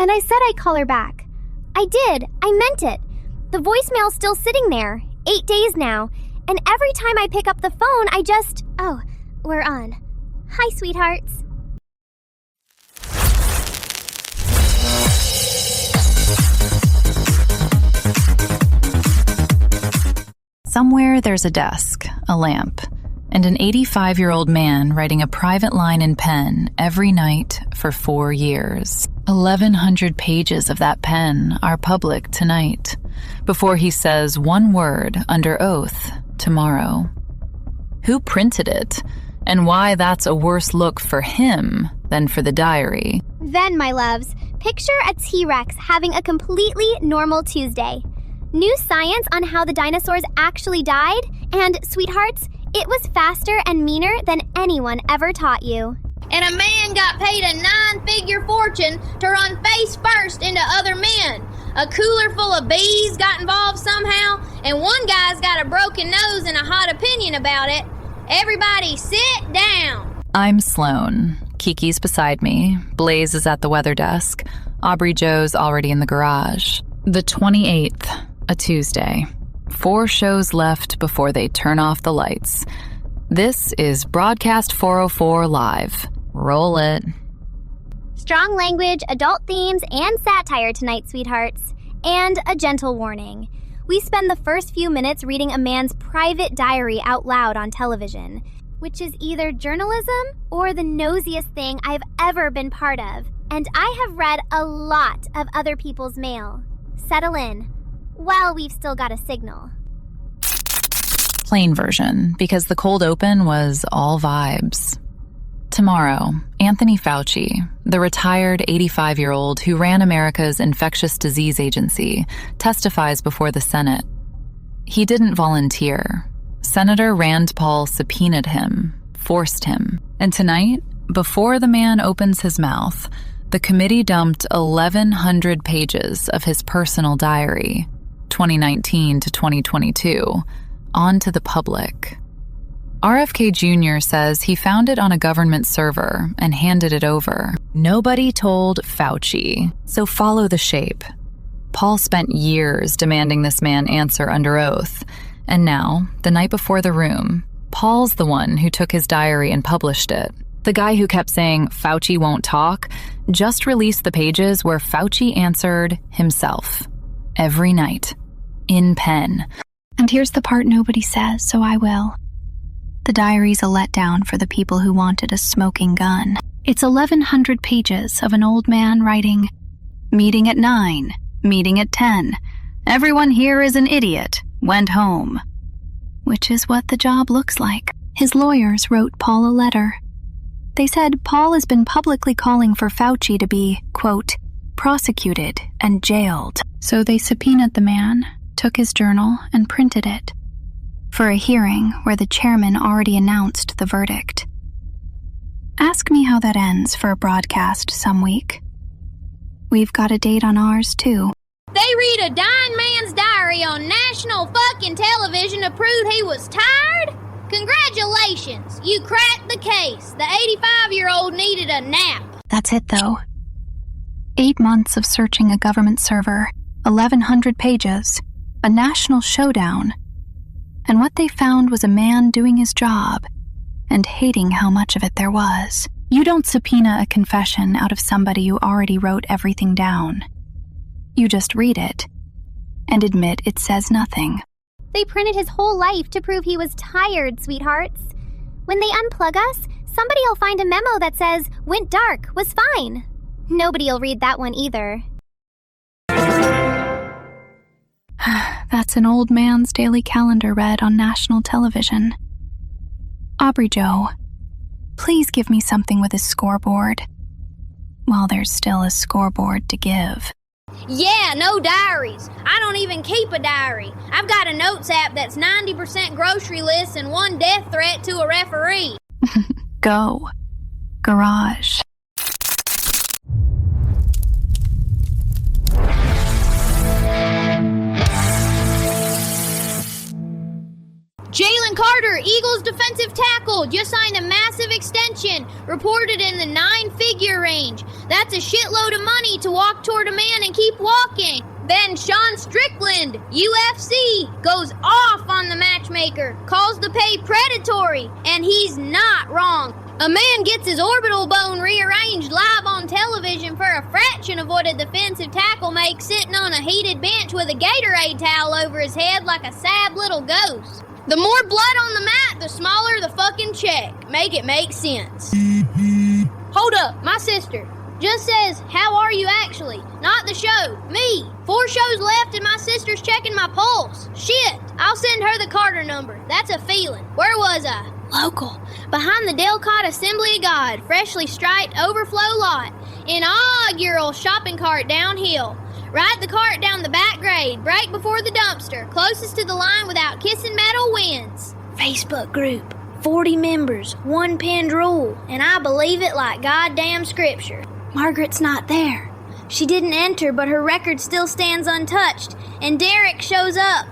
And I said I'd call her back. I did. I meant it. The voicemail's still sitting there, 8 days now. And every time I pick up the phone, I just... Oh, we're on. Hi, sweethearts. Somewhere there's a desk, a lamp, and an 85-year-old man writing a private line in pen every night for 4 years. 1,100 pages of that pen are public tonight, before he says one word under oath tomorrow. Who printed it, and why that's a worse look for him than for the diary. Then, my loves, picture a T-Rex having a completely normal Tuesday. New science on how the dinosaurs actually died, and, sweethearts, it was faster and meaner than anyone ever taught you. And a man got paid a 9-figure fortune to run face first into other men. A cooler full of bees got involved somehow, and one guy's got a broken nose and a hot opinion about it. Everybody sit down. I'm Sloan. Kiki's beside me. Blaze is at the weather desk. Aubrey Joe's already in the garage. The 28th, a Tuesday. 4 shows left before they turn off the lights. This is Broadcast 404 Live. Roll it. Strong language, adult themes, and satire tonight, sweethearts. And a gentle warning. We spend the first few minutes reading a man's private diary out loud on television, which is either journalism or the nosiest thing I've ever been part of. And I have read a lot of other people's mail. Settle in. Well, we've still got a signal. Plain version, because the cold open was all vibes. Tomorrow, Anthony Fauci, the retired 85-year-old who ran America's infectious disease agency, testifies before the Senate. He didn't volunteer. Senator Rand Paul subpoenaed him, forced him. And tonight, before the man opens his mouth, the committee dumped 1,100 pages of his personal diary, 2019 to 2022, onto the public. RFK Jr. says he found it on a government server and handed it over. Nobody told Fauci, so follow the shape. Paul spent years demanding this man answer under oath, and now, the night before the room, Paul's the one who took his diary and published it. The guy who kept saying Fauci won't talk just released the pages where Fauci answered himself. Every night. In pen. And here's the part nobody says, so I will. The diary's a letdown for the people who wanted a smoking gun. It's 1,100 pages of an old man writing, "Meeting at 9, meeting at 10. Everyone here is an idiot. Went home." Which is what the job looks like. His lawyers wrote Paul a letter. They said Paul has been publicly calling for Fauci to be, quote, prosecuted and jailed. So they subpoenaed the man, took his journal, and printed it. For a hearing where the chairman already announced the verdict. Ask me how that ends for a broadcast some week. We've got a date on ours, too. They read a dying man's diary on national fucking television to prove he was tired? Congratulations, you cracked the case. The 85-year-old needed a nap. That's it, though. 8 months of searching a government server, 1,100 pages, a national showdown. And what they found was a man doing his job and hating how much of it there was. You don't subpoena a confession out of somebody who already wrote everything down. You just read it and admit it says nothing. They printed his whole life to prove he was tired, sweethearts. When they unplug us, somebody'll find a memo that says, "Went dark, was fine." Nobody'll read that one either. That's an old man's daily calendar read on national television. Aubrey Joe, please give me something with a scoreboard. While there's still a scoreboard to give. Yeah, no diaries. I don't even keep a diary. I've got a notes app that's 90% grocery lists and 1 death threat to a referee. Go. Garage. Jalen Carter Carter, Eagles defensive tackle, just signed a massive extension, reported in the 9-figure range. That's a shitload of money to walk toward a man and keep walking. Then Sean Strickland, UFC, goes off on the matchmaker, calls the pay predatory, and he's not wrong. A man gets his orbital bone rearranged live on television for a fraction of what a defensive tackle makes sitting on a heated bench with a Gatorade towel over his head like a sad little ghost. The more blood on the mat, the smaller the fucking check. Make it make sense. Hold up, my sister just says, how are you actually? Not the show, me. 4 shows left and my sister's checking my pulse. Shit, I'll send her the Carter number. That's a feeling. Where was I? Local. Behind the Delcott Assembly of God, freshly striped overflow lot. Inaugural shopping cart downhill. Ride the cart down the back grade, brake before the dumpster. Closest to the line without kissing metal wins. Facebook group. 40 members, 1 pinned rule, and I believe it like goddamn scripture. Margaret's not there. She didn't enter, but her record still stands untouched, and Derek shows up.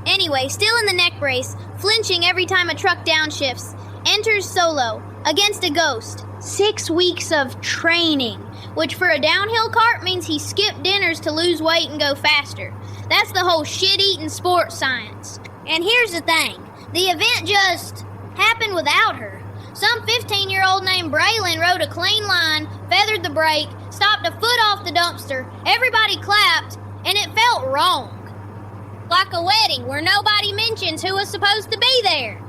Anyway, still in the neck brace, flinching every time a truck downshifts, enters solo, against a ghost. 6 weeks of training, which for a downhill cart means he skipped dinners to lose weight and go faster. That's the whole shit-eating sports science. And here's the thing, the event just happened without her. Some 15-year-old named Braylon rode a clean line, feathered the brake, stopped a foot off the dumpster, everybody clapped, and it felt wrong. Like a wedding where nobody mentions who was supposed to be there.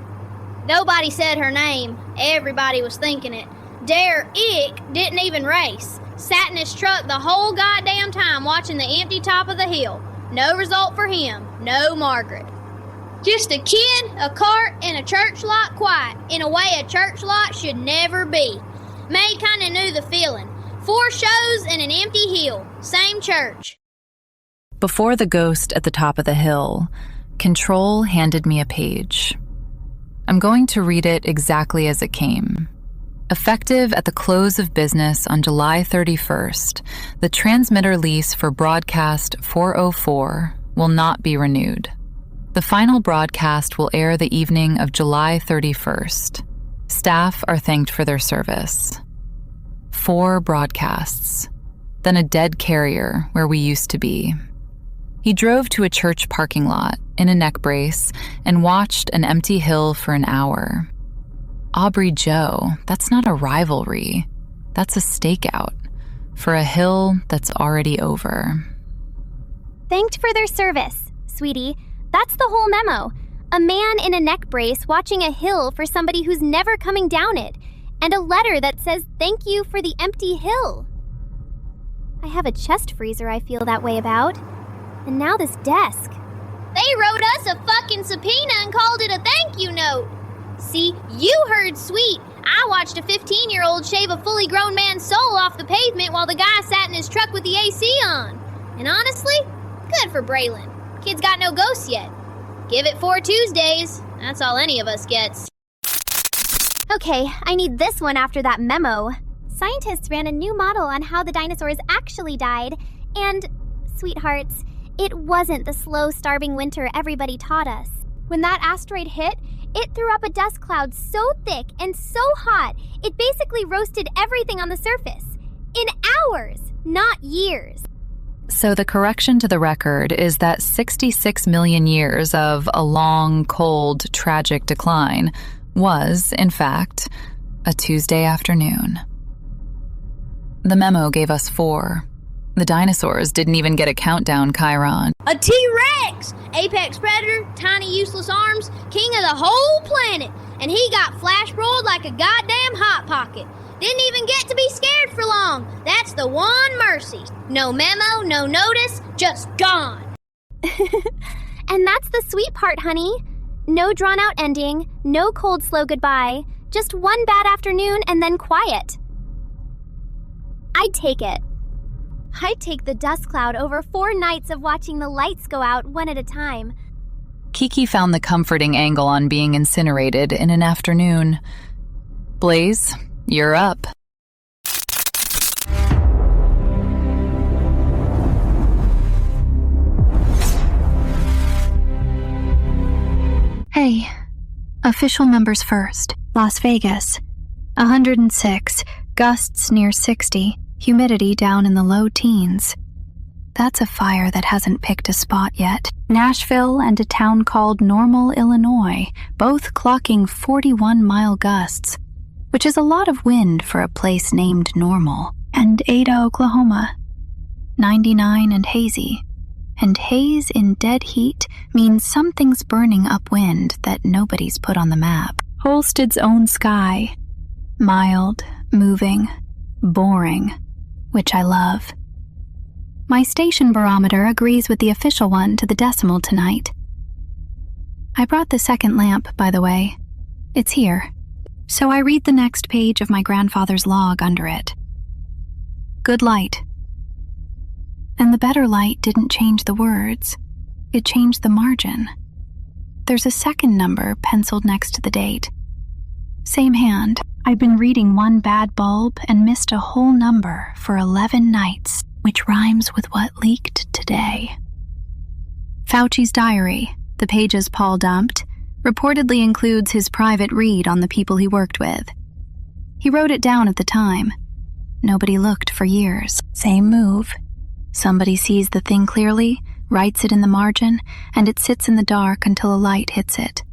Nobody said her name. Everybody was thinking it. Derek didn't even race. Sat in his truck the whole goddamn time watching the empty top of the hill. No result for him. No Margaret. Just a kid, a cart, and a church lot quiet, in a way a church lot should never be. May kinda knew the feeling. 4 shows and an empty hill. Same church. Before the ghost at the top of the hill, Control handed me a page. I'm going to read it exactly as it came. Effective at the close of business on July 31st, the transmitter lease for broadcast 404 will not be renewed. The final broadcast will air the evening of July 31st. Staff are thanked for their service. 4 broadcasts, then a dead carrier where we used to be. He drove to a church parking lot in a neck brace and watched an empty hill for an hour. Aubrey Joe, that's not a rivalry. That's a stakeout for a hill that's already over. Thanked for their service, sweetie. That's the whole memo. A man in a neck brace watching a hill for somebody who's never coming down it, and a letter that says thank you for the empty hill. I have a chest freezer I feel that way about. And now this desk. They wrote us a fucking subpoena and called it a thank you note. See, you heard sweet. I watched a 15-year-old shave a fully grown man's soul off the pavement while the guy sat in his truck with the AC on. And honestly, good for Braylon. Kid's got no ghosts yet. Give it 4 Tuesdays. That's all any of us gets. Okay, I need this one after that memo. Scientists ran a new model on how the dinosaurs actually died, and, sweethearts, it wasn't the slow, starving winter everybody taught us. When that asteroid hit, it threw up a dust cloud so thick and so hot, it basically roasted everything on the surface. In hours, not years. So the correction to the record is that 66 million years of a long, cold, tragic decline was, in fact, a Tuesday afternoon. The memo gave us 4. The dinosaurs didn't even get a countdown, Chiron. A T-Rex! Apex predator, tiny useless arms, king of the whole planet. And he got flash rolled like a goddamn Hot Pocket. Didn't even get to be scared for long. That's the one mercy. No memo, no notice, just gone. And that's the sweet part, honey. No drawn-out ending, no cold, slow goodbye. Just one bad afternoon and then quiet. I'd take it. I'd take the dust cloud over 4 nights of watching the lights go out one at a time. Kiki found the comforting angle on being incinerated in an afternoon. Blaze, you're up. Hey, Official numbers first. Las Vegas, 106, gusts near 60, humidity down in the low teens. That's a fire that hasn't picked a spot yet. Nashville and a town called Normal, Illinois, both clocking 41-mile gusts, which is a lot of wind for a place named Normal. And Ada, Oklahoma, 99 and hazy. And haze in dead heat means something's burning upwind that nobody's put on the map. Holsted's own sky. Mild, moving, boring, which I love. My station barometer agrees with the official one to the decimal tonight. I brought the second lamp, by the way. It's here. So I read the next page of my grandfather's log under it. Good light. And the better light didn't change the words. It changed the margin. There's a second number penciled next to the date. Same hand. I've been reading one bad bulb and missed a whole number for 11 nights, which rhymes with what leaked today. Fauci's diary, the pages Paul dumped, reportedly includes his private read on the people he worked with. He wrote it down at the time. Nobody looked for years. Same move. Somebody sees the thing clearly, writes it in the margin, and it sits in the dark until a light hits it.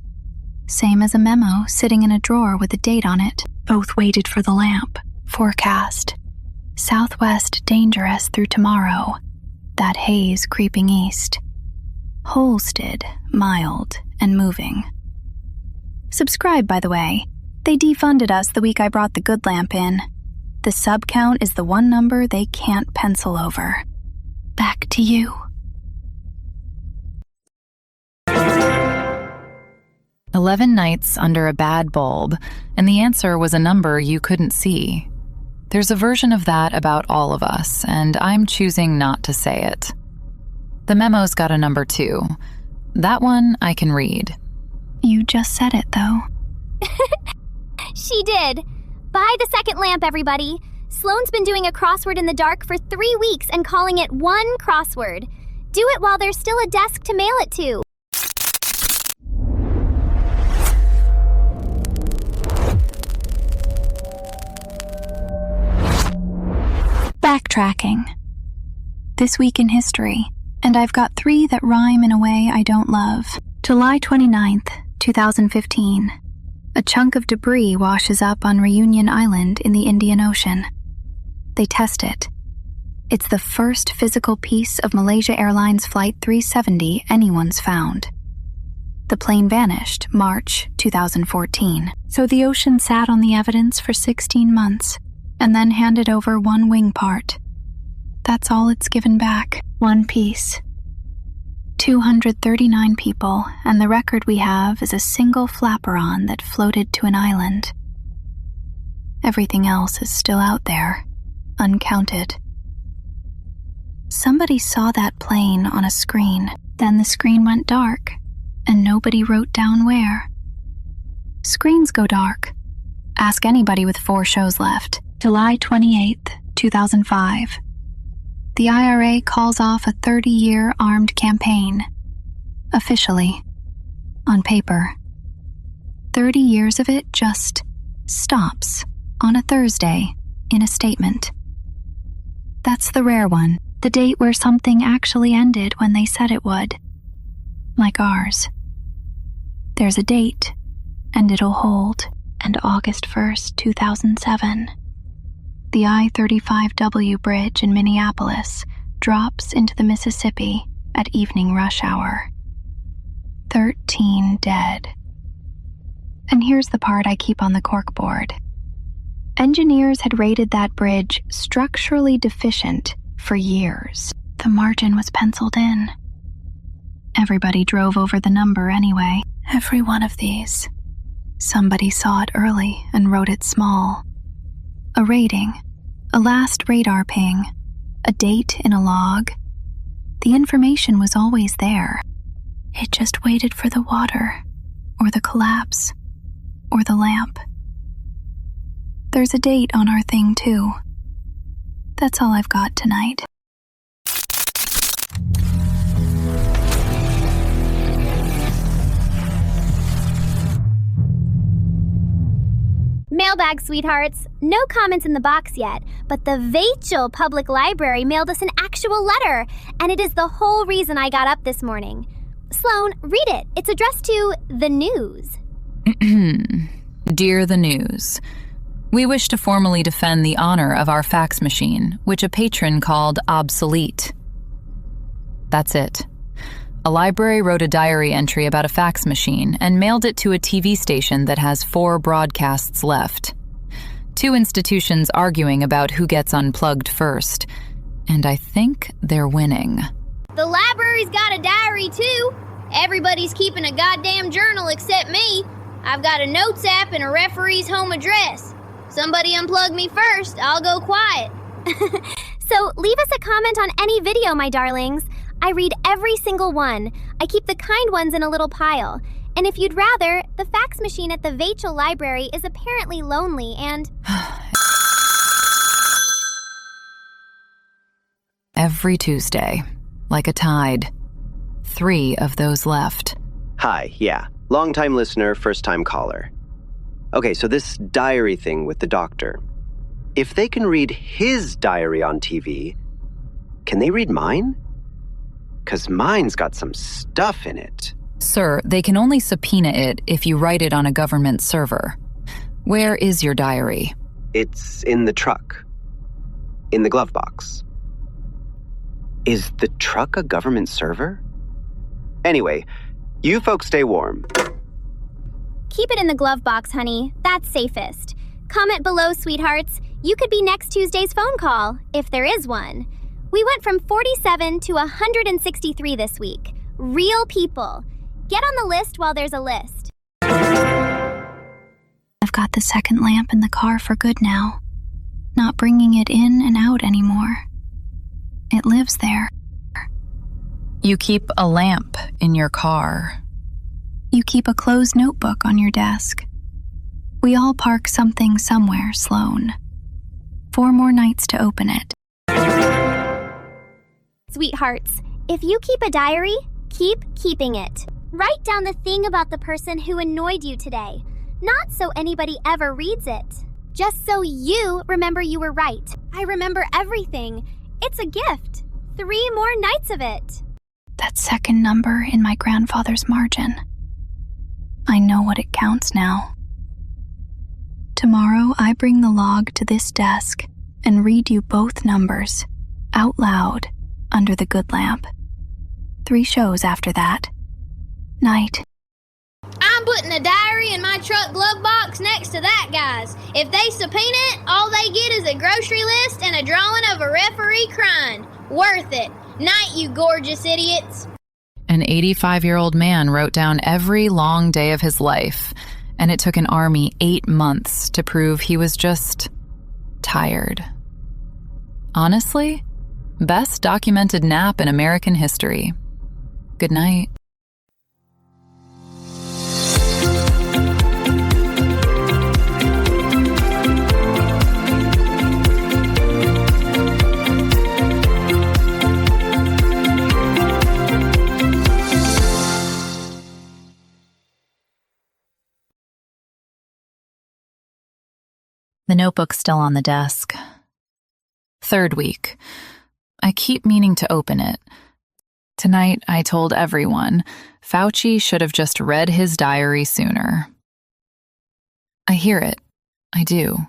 Same as a memo sitting in a drawer with a date on it. Both waited for the lamp. Forecast. Southwest dangerous through tomorrow. That haze creeping east. Holsted, mild, and moving. Subscribe, by the way. They defunded us the week I brought the good lamp in. The sub count is the one number they can't pencil over. Back to you. "11 nights under a bad bulb, and the answer was a number you couldn't see. There's a version of that about all of us, and I'm choosing not to say it. The memo's got a number 2. That one I can read." You just said it, though. She did. Buy the second lamp, everybody. Sloane's been doing a crossword in the dark for 3 weeks and calling it one crossword. Do it while there's still a desk to mail it to. Backtracking. This week in history, and I've got 3 that rhyme in a way I don't love. July 29th, 2015. A chunk of debris washes up on Reunion Island in the Indian Ocean. They test it. It's the first physical piece of Malaysia Airlines Flight 370 anyone's found. The plane vanished March 2014, so the ocean sat on the evidence for 16 months and then handed over one wing part. That's all it's given back, one piece. 239 people, and the record we have is a single flaperon that floated to an island. Everything else is still out there, uncounted. Somebody saw that plane on a screen, then the screen went dark, and nobody wrote down where. Screens go dark. Ask anybody with 4 shows left. July 28th, 2005. The IRA calls off a 30-year armed campaign. Officially. On paper. 30 years of it just stops on a Thursday in a statement. That's the rare one, the date where something actually ended when they said it would. Like ours. There's a date, and it'll hold. And August 1st, 2007. The I-35W bridge in Minneapolis drops into the Mississippi at evening rush hour. 13 dead. And here's the part I keep on the corkboard. Engineers had rated that bridge structurally deficient for years. The margin was penciled in. Everybody drove over the number anyway. Every one of these. Somebody saw it early and wrote it small. A rating, a last radar ping, a date in a log. The information was always there. It just waited for the water, or the collapse, or the lamp. There's a date on our thing, too. That's all I've got tonight. Mailbag, sweethearts. No comments in the box yet, but the Vachel Public Library mailed us an actual letter, and it is the whole reason I got up this morning. Sloan, read it. It's addressed to the news. Dear the News, we wish to formally defend the honor of our fax machine, which a patron called obsolete. That's it. A library wrote a diary entry about a fax machine and mailed it to a TV station that has 4 broadcasts left. 2 institutions arguing about who gets unplugged first. And I think they're winning. The library's got a diary, too. Everybody's keeping a goddamn journal except me. I've got a notes app and a referee's home address. Somebody unplug me first, I'll go quiet. So leave us a comment on any video, my darlings. I read every single one. I keep the kind ones in a little pile. And if you'd rather, the fax machine at the Vachel Library is apparently lonely and... Every Tuesday, like a tide. 3 of those left. Hi, yeah. Long-time listener, first-time caller. Okay, so this diary thing with the doctor. If they can read his diary on TV, can they read mine? 'Cause mine's got some stuff in it. Sir, they can only subpoena it if you write it on a government server. Where is your diary? It's in the truck. In the glove box. Is the truck a government server? Anyway, you folks stay warm. Keep it in the glove box, honey. That's safest. Comment below, sweethearts. You could be next Tuesday's phone call, if there is one. We went from 47 to 163 this week. Real people. Get on the list while there's a list. I've got the second lamp in the car for good now. Not bringing it in and out anymore. It lives there. You keep a lamp in your car. You keep a closed notebook on your desk. We all park something somewhere, Sloan. 4 more nights to open it. Sweethearts, if you keep a diary, keep keeping it. Write down the thing about the person who annoyed you today. Not so anybody ever reads it. Just so you remember you were right. I remember everything. It's a gift. 3 more nights of it. That second number in my grandfather's margin. I know what it counts now. Tomorrow I bring the log to this desk and read you both numbers, out loud, under the good lamp. 3 shows after that. Night. I'm putting a diary in my truck glove box next to that guy's. If they subpoena it, all they get is a grocery list and a drawing of a referee crying. Worth it. Night, you gorgeous idiots. An 85-year-old man wrote down every long day of his life, and it took an army 8 months to prove he was just tired. Honestly, best documented nap in American history. Good night. The notebook's still on the desk. 3rd week. I keep meaning to open it. Tonight, I told everyone Fauci should have just read his diary sooner. I hear it. I do.